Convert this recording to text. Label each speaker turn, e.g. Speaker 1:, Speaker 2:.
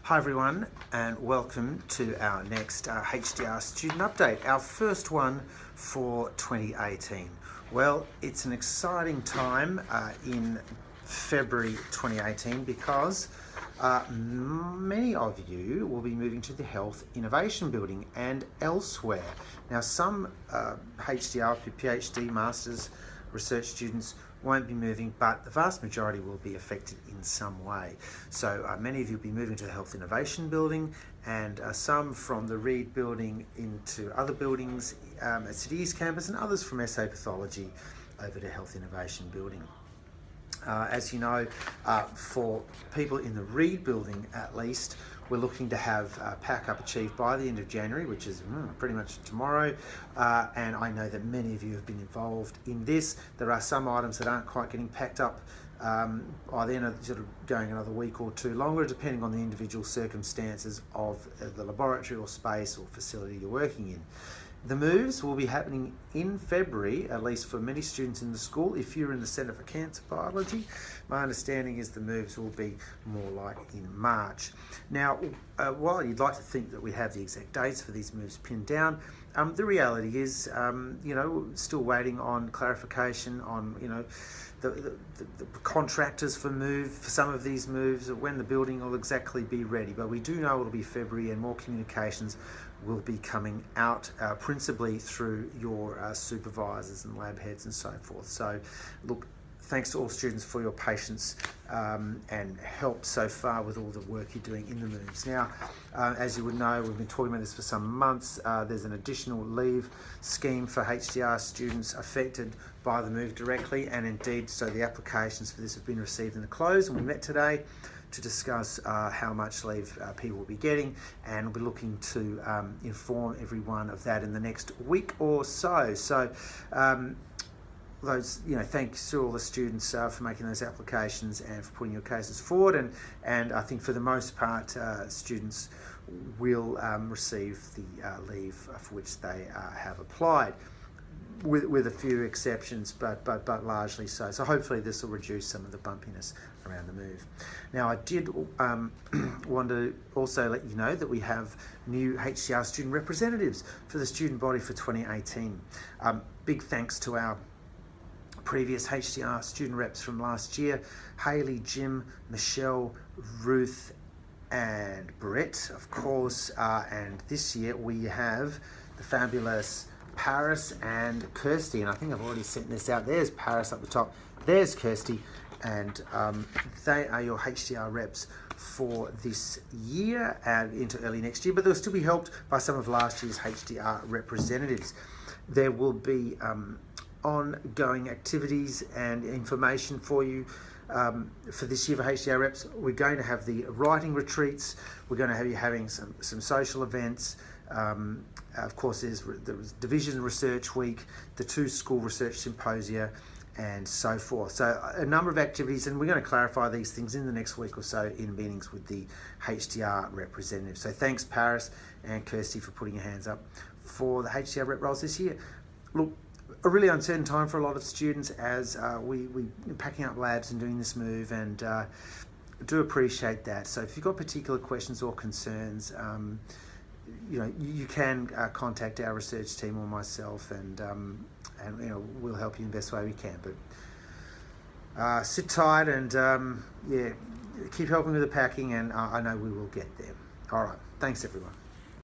Speaker 1: Hi everyone, and welcome to our next HDR student update, our first one for 2018. Well, it's an exciting time in February 2018 because many of you will be moving to the Health Innovation Building and elsewhere. Now, some HDR, PhD, Masters, research students won't be moving, but the vast majority will be affected in some way. So many of you will be moving to the Health Innovation Building, and some from the Reed building into other buildings at City East campus, and others from SA Pathology over to Health Innovation Building. As you know, for people in the Reed building at least, we're looking to have pack up achieved by the end of January, which is pretty much tomorrow, and I know that many of you have been involved in this. There are some items that aren't quite getting packed up by then, are sort of going another week or two longer, depending on the individual circumstances of the laboratory or space or facility you're working in. The moves will be happening in February, at least for many students in the school. If you're in the Centre for Cancer Biology, my understanding is the moves will be more like in March. Now, while you'd like to think that we have the exact dates for these moves pinned down, the reality is, still waiting on clarification on, the contractors for some of these moves, when the building will exactly be ready. But we do know it'll be February, and more communications will be coming out principally through your supervisors and lab heads and so forth. So look, thanks to all students for your patience and help so far with all the work you're doing in the moves. Now, as you would know, we've been talking about this for some months. There's an additional leave scheme for HDR students affected by the move directly, and indeed, so the applications for this have been received and closed, and we met today to discuss how much leave people will be getting, and we'll be looking to inform everyone of that in the next week or so. So thanks to all the students for making those applications and for putting your cases forward, and I think for the most part students will receive the leave for which they have applied, with a few exceptions, but largely so. So hopefully this will reduce some of the bumpiness around the move. Now, I did want to also let you know that we have new HDR student representatives for the student body for 2018. Big thanks to our previous HDR student reps from last year: Hayley, Jim, Michelle, Ruth, and Brett, of course. And this year we have the fabulous Paris and Kirsty, and I think I've already sent this out. There's Paris up the top, there's Kirsty, and they are your HDR reps for this year and into early next year, but they'll still be helped by some of last year's HDR representatives. There will be ongoing activities and information for you for this year for HDR reps. We're going to have the writing retreats, we're going to have you having some social events. Of course, there's Division Research Week, the 2 school research symposia, and so forth. So a number of activities, and we're going to clarify these things in the next week or so in meetings with the HDR representatives. So thanks, Paris and Kirsty, for putting your hands up for the HDR rep roles this year. Look, a really uncertain time for a lot of students as we're packing up labs and doing this move, and do appreciate that. So if you've got particular questions or concerns, you can contact our research team or myself, and we'll help you in the best way we can. But sit tight and keep helping with the packing, and I know we will get there. All right, thanks everyone.